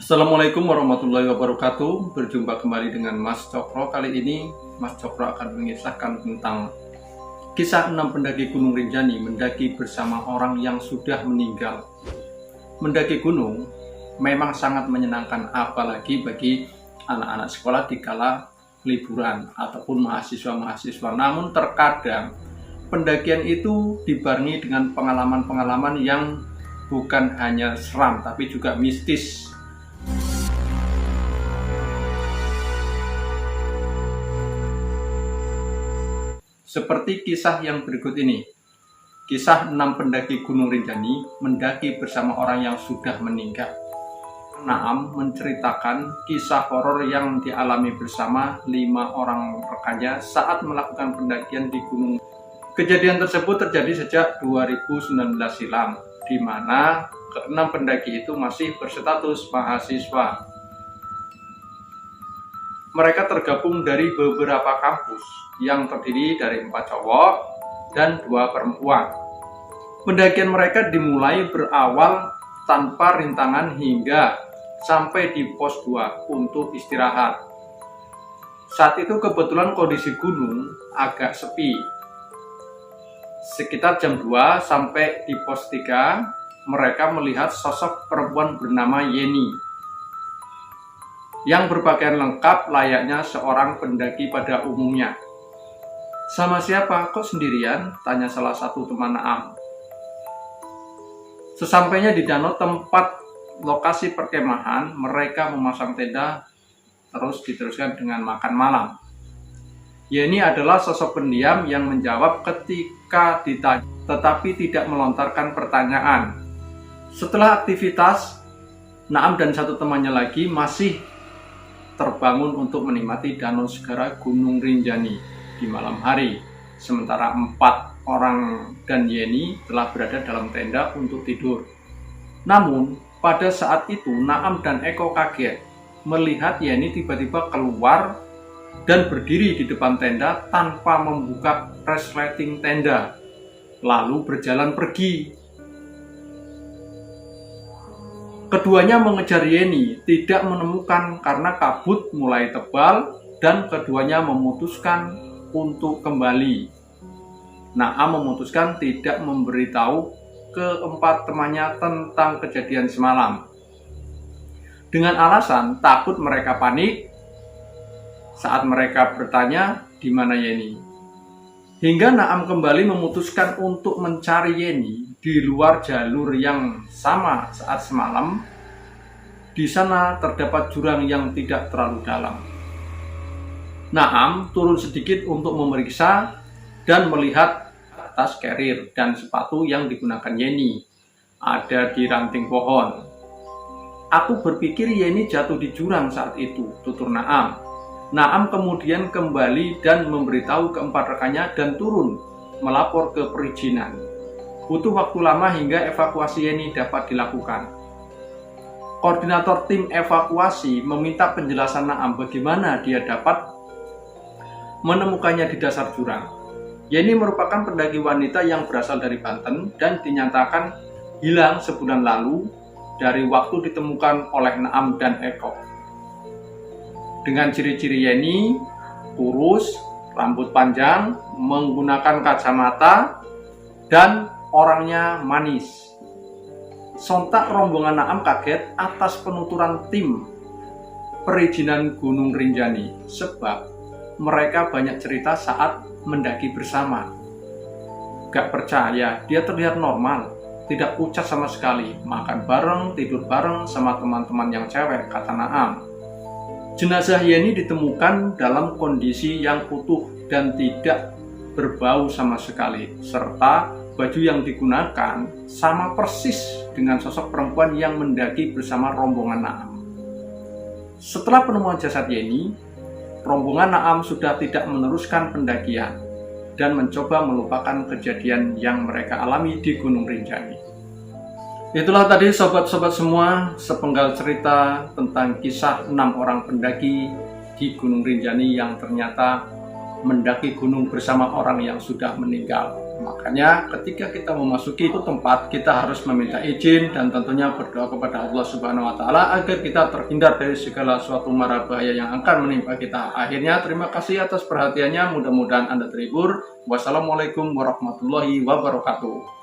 Assalamualaikum warahmatullahi wabarakatuh. Berjumpa kembali dengan Mas Cokro. Kali ini Mas Cokro akan mengisahkan tentang kisah 6 pendaki Gunung Rinjani mendaki bersama orang yang sudah meninggal. Mendaki gunung memang sangat menyenangkan, apalagi bagi anak-anak sekolah di kala liburan ataupun mahasiswa-mahasiswa. Namun terkadang pendakian itu dibarengi dengan pengalaman-pengalaman yang bukan hanya seram tapi juga mistis. Seperti kisah yang berikut ini. Kisah 6 pendaki Gunung Rinjani mendaki bersama orang yang sudah meninggal. Naam menceritakan kisah horor yang dialami bersama 5 orang rekannya saat melakukan pendakian di gunung. Kejadian tersebut terjadi sejak 2019 silam, di mana ke-6 pendaki itu masih berstatus mahasiswa. Mereka tergabung dari beberapa kampus yang terdiri dari 4 cowok dan 2 perempuan. Pendakian mereka dimulai berawal tanpa rintangan hingga sampai di pos 2 untuk istirahat. Saat itu kebetulan kondisi gunung agak sepi. Sekitar jam 2 sampai di pos 3, mereka melihat sosok perempuan bernama Yeni yang berpakaian lengkap layaknya seorang pendaki pada umumnya. "Sama siapa? Kok sendirian?" tanya salah satu teman Naam. Sesampainya di danau tempat lokasi perkemahan, mereka memasang tenda terus diteruskan dengan makan malam. Yeni adalah sosok pendiam yang menjawab ketika ditanya, tetapi tidak melontarkan pertanyaan. Setelah aktivitas, Naam dan satu temannya lagi masih terbangun untuk menikmati danau segara Gunung Rinjani di malam hari, sementara 4 orang dan Yeni telah berada dalam tenda untuk tidur. Namun pada saat itu Naam dan Eko kaget melihat Yeni tiba-tiba keluar dan berdiri di depan tenda tanpa membuka resleting tenda, lalu berjalan pergi. Keduanya mengejar Yeni, tidak menemukan karena kabut mulai tebal dan keduanya memutuskan untuk kembali. Naam memutuskan tidak memberitahu keempat temannya tentang kejadian semalam, dengan alasan takut mereka panik saat mereka bertanya di mana Yeni. Hingga Naam kembali memutuskan untuk mencari Yeni di luar jalur yang sama saat semalam. Di sana terdapat jurang yang tidak terlalu dalam. Naam turun sedikit untuk memeriksa dan melihat tas carrier dan sepatu yang digunakan Yeni ada di ranting pohon. "Aku berpikir Yeni jatuh di jurang saat itu," tutur Naam. Naam kemudian kembali dan memberitahu keempat rekannya dan turun melapor ke perizinan. Butuh waktu lama hingga evakuasi Yeni dapat dilakukan. Koordinator tim evakuasi meminta penjelasan Naam bagaimana dia dapat menemukannya di dasar jurang. Yeni merupakan pendaki wanita yang berasal dari Banten dan dinyatakan hilang sebulan lalu dari waktu ditemukan oleh Naam dan Eko. Dengan ciri-ciri Yeni, kurus, rambut panjang, menggunakan kacamata, dan orangnya manis. Sontak rombongan Naam kaget atas penuturan tim perizinan Gunung Rinjani, sebab mereka banyak cerita saat mendaki bersama. "Gak percaya, dia terlihat normal, tidak pucat sama sekali, makan bareng, tidur bareng sama teman-teman yang cewek," kata Naam. Jenazah Yeni ditemukan dalam kondisi yang utuh dan tidak berbau sama sekali, serta baju yang digunakan sama persis dengan sosok perempuan yang mendaki bersama rombongan Naam. Setelah penemuan jasad Yeni, rombongan Naam sudah tidak meneruskan pendakian dan mencoba melupakan kejadian yang mereka alami di Gunung Rinjani. Itulah tadi sobat-sobat semua, sepenggal cerita tentang kisah 6 orang pendaki di Gunung Rinjani yang ternyata mendaki gunung bersama orang yang sudah meninggal. Makanya ketika kita memasuki itu tempat, kita harus meminta izin dan tentunya berdoa kepada Allah Subhanahu wa taala agar kita terhindar dari segala suatu mara bahaya yang akan menimpa kita. Akhirnya terima kasih atas perhatiannya, mudah-mudahan Anda terhibur. Wassalamualaikum warahmatullahi wabarakatuh.